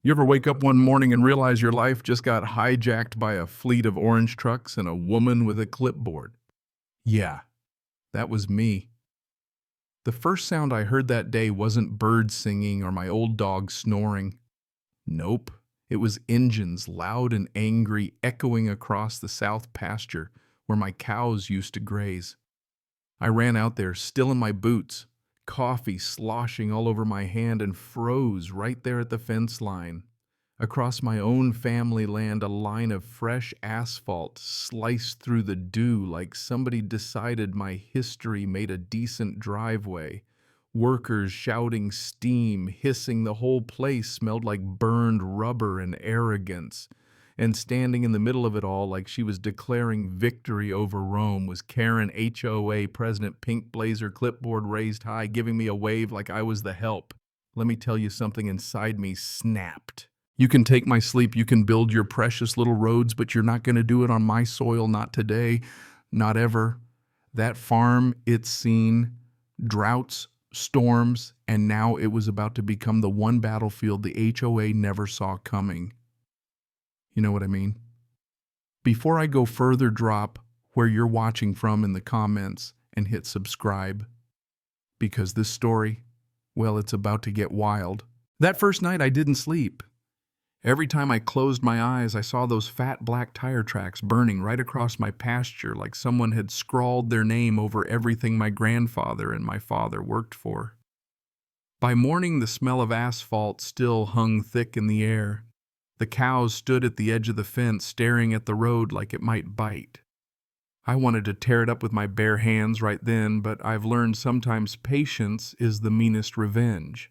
You ever wake up one morning and realize your life just got hijacked by a fleet of orange trucks and a woman with a clipboard? Yeah, that was me. The first sound I heard that day wasn't birds singing or my old dog snoring. Nope, it was engines, loud and angry, echoing across the south pasture where my cows used to graze. I ran out there, still in my boots, coffee sloshing all over my hand, and froze right there at the fence line. Across my own family land, a line of fresh asphalt sliced through the dew like somebody decided my history made a decent driveway. Workers shouting steam, hissing, the whole place smelled like burned rubber and arrogance. And standing in the middle of it all like she was declaring victory over Rome was Karen HOA President, pink blazer, clipboard raised high, giving me a wave like I was the help. Let me tell you something inside me snapped. You can take my sleep, you can build your precious little roads, but you're not going to do it on my soil, not today, not ever. That farm, it's seen droughts, storms, and now it was about to become the one battlefield the HOA never saw coming. You know what I mean? Before I go further, drop where you're watching from in the comments and hit subscribe. Because this story, well, it's about to get wild. That first night I didn't sleep. Every time I closed my eyes, I saw those fat black tire tracks burning right across my pasture like someone had scrawled their name over everything my grandfather and my father worked for. By morning, the smell of asphalt still hung thick in the air. The cows stood at the edge of the fence, staring at the road like it might bite. I wanted to tear it up with my bare hands right then, but I've learned sometimes patience is the meanest revenge.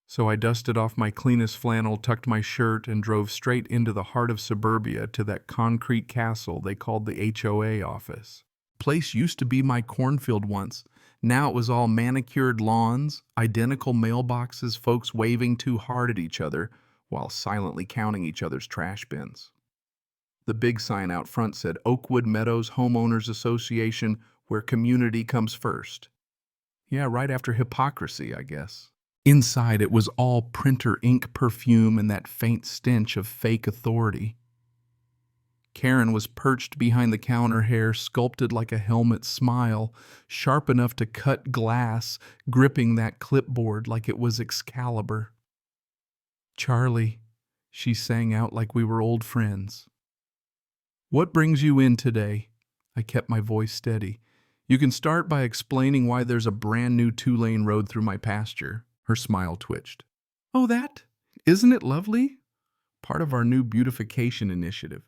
So I dusted off my cleanest flannel, tucked my shirt, and drove straight into the heart of suburbia to that concrete castle they called the HOA office. Place used to be my cornfield once. Now it was all manicured lawns, identical mailboxes, folks waving too hard at each other while silently counting each other's trash bins. The big sign out front said Oakwood Meadows Homeowners Association, where community comes first. Yeah, right after hypocrisy, I guess. Inside, it was all printer ink perfume and that faint stench of fake authority. Karen was perched behind the counter, hair sculpted like a helmet, smile sharp enough to cut glass, gripping that clipboard like it was Excalibur. "Charlie," she sang out like we were old friends. "What brings you in today?" I kept my voice steady. "You can start by explaining why there's a brand new 2-lane road through my pasture." Her smile twitched. "Oh, that? Isn't it lovely? Part of our new beautification initiative."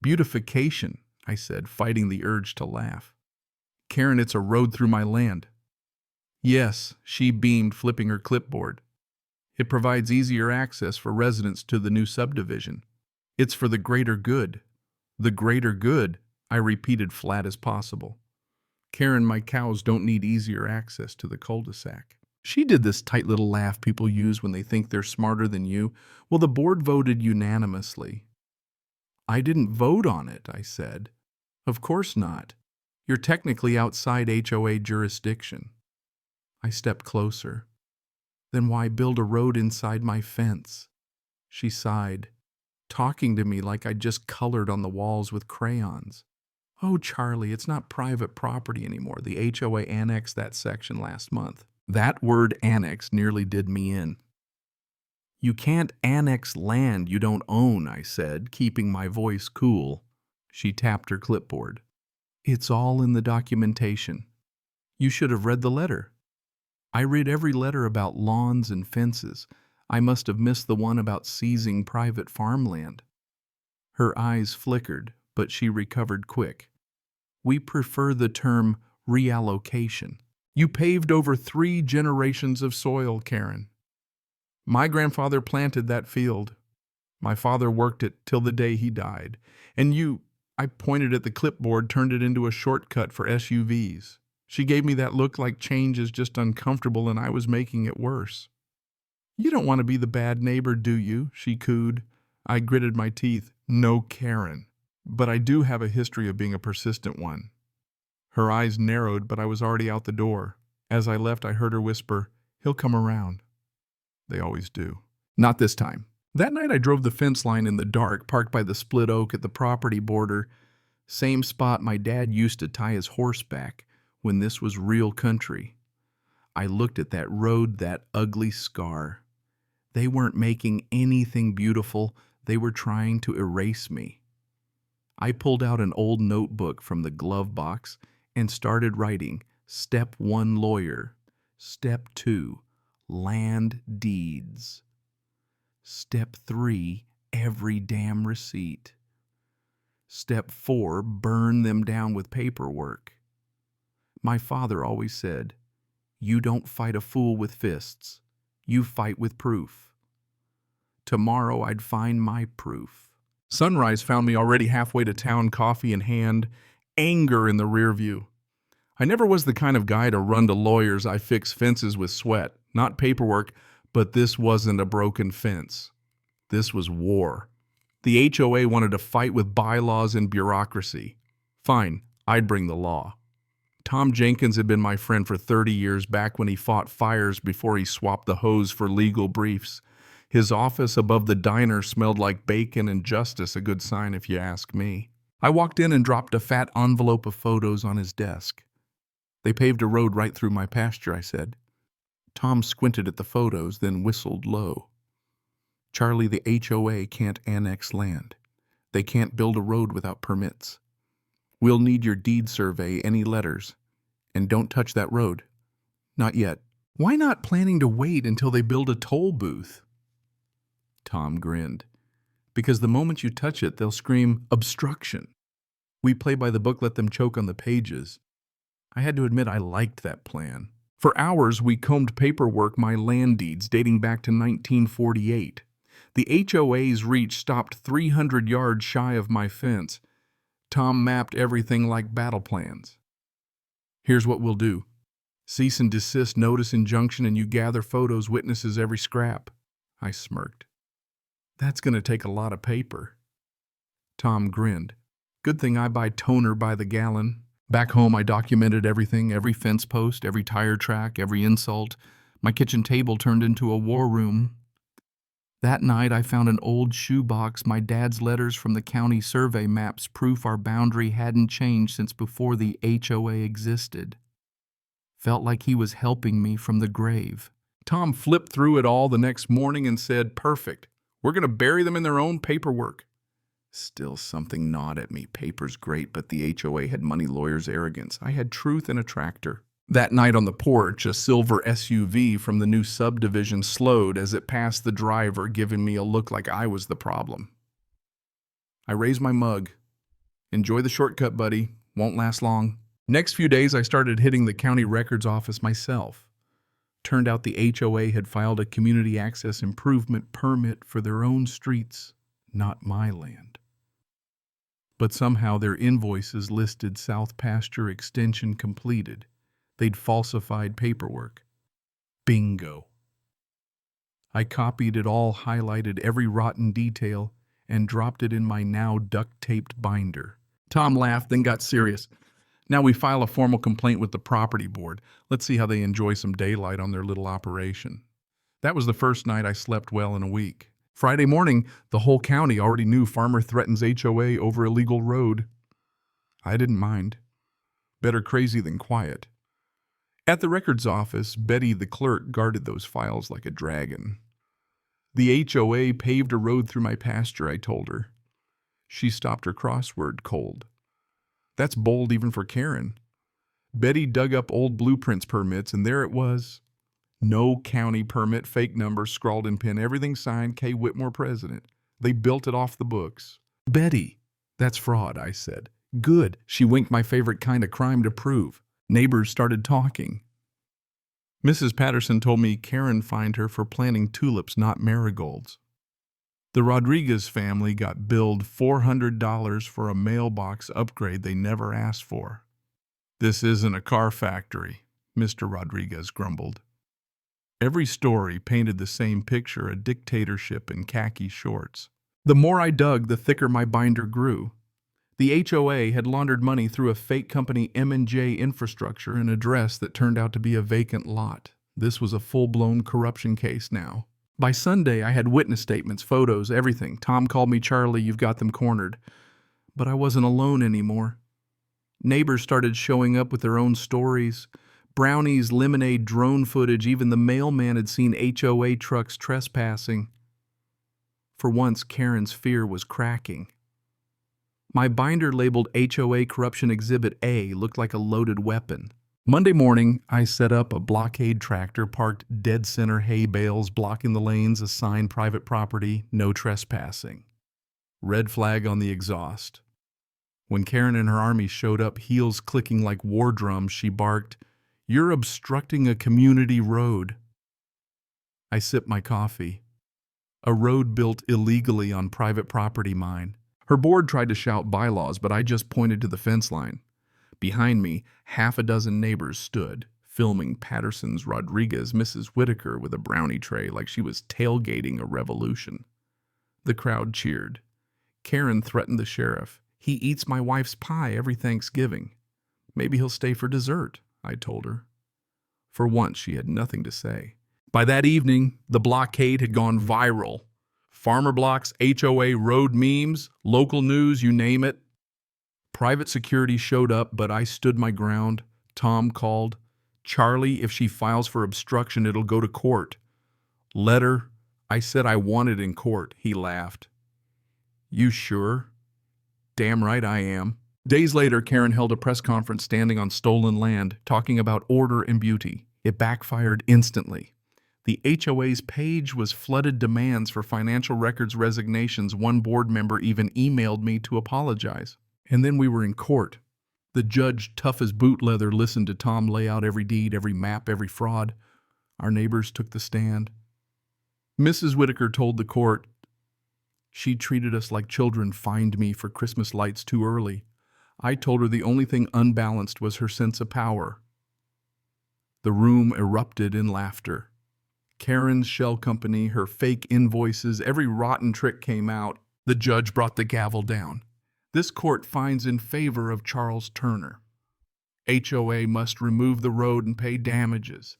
"Beautification," I said, fighting the urge to laugh. "Karen, it's a road through my land." "Yes," she beamed, flipping her clipboard. "It provides easier access for residents to the new subdivision. It's for the greater good." "The greater good," I repeated flat as possible. "Karen, my cows don't need easier access to the cul-de-sac." She did this tight little laugh people use when they think they're smarter than you. "Well, the board voted unanimously." "I didn't vote on it," I said. "Of course not. You're technically outside HOA jurisdiction." I stepped closer. "Then why build a road inside my fence?" She sighed, talking to me like I'd just colored on the walls with crayons. "Oh, Charlie, it's not private property anymore. The HOA annexed that section last month." That word annex nearly did me in. "You can't annex land you don't own," I said, keeping my voice cool. She tapped her clipboard. "It's all in the documentation. You should have read the letter." "I read every letter about lawns and fences. I must have missed the one about seizing private farmland." Her eyes flickered, but she recovered quick. "We prefer the term reallocation. You paved over 3 generations of soil, Karen. My grandfather planted that field. My father worked it till the day he died. And you," I pointed at the clipboard, "turned it into a shortcut for SUVs." She gave me that look like change is just uncomfortable and I was making it worse. "You don't want to be the bad neighbor, do you?" she cooed. I gritted my teeth. "No, Karen. But I do have a history of being a persistent one." Her eyes narrowed, but I was already out the door. As I left, I heard her whisper, "He'll come around." They always do. Not this time. That night I drove the fence line in the dark, parked by the split oak at the property border, same spot my dad used to tie his horse back when this was real country. I looked at that road, that ugly scar. They weren't making anything beautiful. They were trying to erase me. I pulled out an old notebook from the glove box and started writing Step 1, lawyer. Step 2, land deeds. Step 3, every damn receipt. Step 4, burn them down with paperwork. My father always said, "You don't fight a fool with fists. You fight with proof." Tomorrow I'd find my proof. Sunrise found me already halfway to town, coffee in hand, anger in the rear view. I never was the kind of guy to run to lawyers. I fix fences with sweat, not paperwork, but this wasn't a broken fence. This was war. The HOA wanted to fight with bylaws and bureaucracy. Fine, I'd bring the law. Tom Jenkins had been my friend for 30 years, back when he fought fires before he swapped the hose for legal briefs. His office above the diner smelled like bacon and justice, a good sign if you ask me. I walked in and dropped a fat envelope of photos on his desk. "They paved a road right through my pasture," I said. Tom squinted at the photos, then whistled low. "Charlie, the HOA can't annex land. They can't build a road without permits. We'll need your deed survey, any letters. And don't touch that road. Not yet." "Why not planning to wait until they build a toll booth?" Tom grinned. "Because the moment you touch it, they'll scream, 'Obstruction.' We play by the book, let them choke on the pages." I had to admit I liked that plan. For hours we combed paperwork, my land deeds dating back to 1948. The HOA's reach stopped 300 yards shy of my fence. Tom mapped everything like battle plans. "Here's what we'll do. Cease and desist, notice, injunction, and you gather photos, witnesses, every scrap." I smirked. "That's going to take a lot of paper." Tom grinned. "Good thing I buy toner by the gallon. Back home I documented everything, every fence post, every tire track, every insult. My kitchen table turned into a war room. That night I found an old shoebox, my dad's letters from the county survey maps, proof our boundary hadn't changed since before the HOA existed. Felt like he was helping me from the grave. Tom flipped through it all the next morning and said, "Perfect. We're going to bury them in their own paperwork." Still something gnawed at me. Paper's great, but the HOA had money lawyers' arrogance. I had truth in a tractor. That night on the porch, a silver SUV from the new subdivision slowed as it passed the driver, giving me a look like I was the problem. I raised my mug. "Enjoy the shortcut, buddy. Won't last long." Next few days, I started hitting the county records office myself. Turned out the HOA had filed a community access improvement permit for their own streets, not my land. But somehow their invoices listed South Pasture extension completed. They'd falsified paperwork. Bingo. I copied it all, highlighted every rotten detail, and dropped it in my now duct-taped binder. Tom laughed, then got serious. "Now we file a formal complaint with the property board. Let's see how they enjoy some daylight on their little operation." That was the first night I slept well in a week. Friday morning, the whole county already knew farmer threatens HOA over illegal road. I didn't mind. Better crazy than quiet. At the records office, Betty, the clerk, guarded those files like a dragon. "The HOA paved a road through my pasture," I told her. She stopped her crossword cold. That's bold even for Karen. Betty dug up old blueprints permits, and there it was. No county permit, fake number, scrawled in pen, everything signed, K. Whitmore, president. They built it off the books. "Betty, that's fraud," I said. "Good." She winked, my favorite kind of crime to prove. Neighbors started talking. Mrs. Patterson told me Karen fined her for planting tulips, not marigolds. The Rodriguez family got billed $400 for a mailbox upgrade they never asked for. "This isn't a car factory," Mr. Rodriguez grumbled. Every story painted the same picture, a dictatorship in khaki shorts. The more I dug, the thicker my binder grew. The HOA had laundered money through a fake company, M&J Infrastructure, an address that turned out to be a vacant lot. This was a full-blown corruption case now. By Sunday, I had witness statements, photos, everything. Tom called me, "Charlie, you've got them cornered." But I wasn't alone anymore. Neighbors started showing up with their own stories. Brownies, lemonade, drone footage, even the mailman had seen HOA trucks trespassing. For once, Karen's fear was cracking. My binder labeled HOA Corruption Exhibit A looked like a loaded weapon. Monday morning, I set up a blockade tractor parked dead center, hay bales blocking the lanes, a sign, "Private property, no trespassing." Red flag on the exhaust. When Karen and her army showed up, heels clicking like war drums, she barked, "You're obstructing a community road." I sipped my coffee. A road built illegally on private property mine. Her board tried to shout bylaws, but I just pointed to the fence line. Behind me, half a dozen neighbors stood, filming Patterson's Rodriguez, Mrs. Whitaker, with a brownie tray like she was tailgating a revolution. The crowd cheered. Karen threatened the sheriff. "He eats my wife's pie every Thanksgiving. Maybe he'll stay for dessert," I told her. For once, she had nothing to say. By that evening, the blockade had gone viral. Farmer blocks, HOA road memes, local news, you name it. Private security showed up, but I stood my ground. Tom called. "Charlie, if she files for obstruction, it'll go to court." "Let her." I said I wanted in court. He laughed. "You sure?" "Damn right I am." Days later, Karen held a press conference standing on stolen land, talking about order and beauty. It backfired instantly. The HOA's page was flooded demands for financial records resignations. One board member even emailed me to apologize. And then we were in court. The judge, tough as boot leather, listened to Tom lay out every deed, every map, every fraud. Our neighbors took the stand. Mrs. Whitaker told the court, "She treated us like children, fined me for Christmas lights too early. I told her the only thing unbalanced was her sense of power." The room erupted in laughter. Karen's shell company, her fake invoices, every rotten trick came out. The judge brought the gavel down. "This court finds in favor of Charles Turner. HOA must remove the road and pay damages.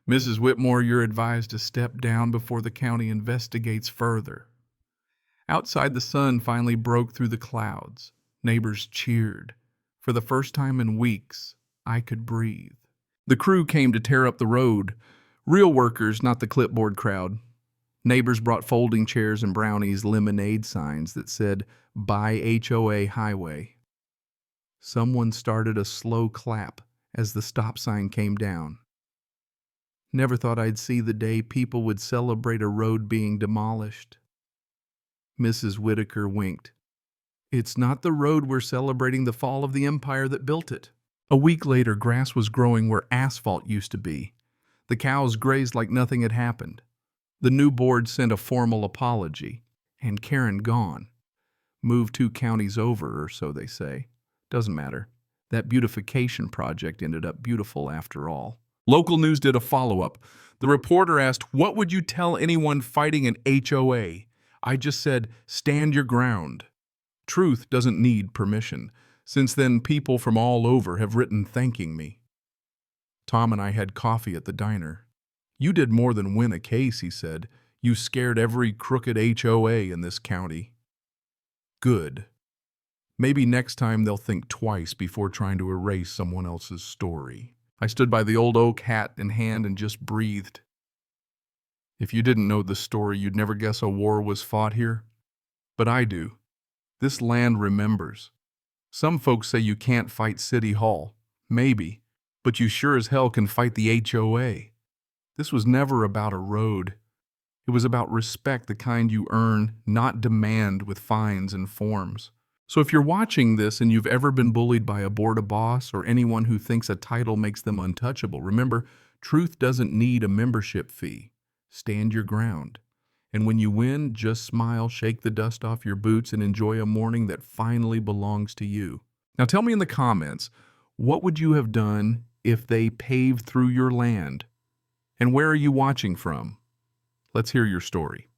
Mrs. Whitmore, you're advised to step down before the county investigates further." Outside, the sun finally broke through the clouds. Neighbors cheered. For the first time in weeks, I could breathe. The crew came to tear up the road. Real workers, not the clipboard crowd. Neighbors brought folding chairs and brownies, lemonade signs that said, "By HOA Highway." Someone started a slow clap as the stop sign came down. Never thought I'd see the day people would celebrate a road being demolished. Mrs. Whitaker winked. "It's not the road we're celebrating, the fall of the empire that built it." A week later, grass was growing where asphalt used to be. The cows grazed like nothing had happened. The new board sent a formal apology, and Karen gone. Moved 2 counties over, or so they say. Doesn't matter. That beautification project ended up beautiful after all. Local news did a follow-up. The reporter asked, "What would you tell anyone fighting an HOA?" I just said, "Stand your ground." Truth doesn't need permission. Since then, people from all over have written thanking me. Tom and I had coffee at the diner. "You did more than win a case," he said. "You scared every crooked HOA in this county." Good. Maybe next time they'll think twice before trying to erase someone else's story. I stood by the old oak, hat in hand, and just breathed. If you didn't know the story, you'd never guess a war was fought here. But I do. This land remembers. Some folks say you can't fight City Hall. Maybe. But you sure as hell can fight the HOA. This was never about a road. It was about respect, the kind you earn, not demand with fines and forms. So if you're watching this and you've ever been bullied by a board boss or anyone who thinks a title makes them untouchable, remember, truth doesn't need a membership fee. Stand your ground. And when you win, just smile, shake the dust off your boots, and enjoy a morning that finally belongs to you. Now tell me in the comments, what would you have done if they paved through your land? And where are you watching from? Let's hear your story.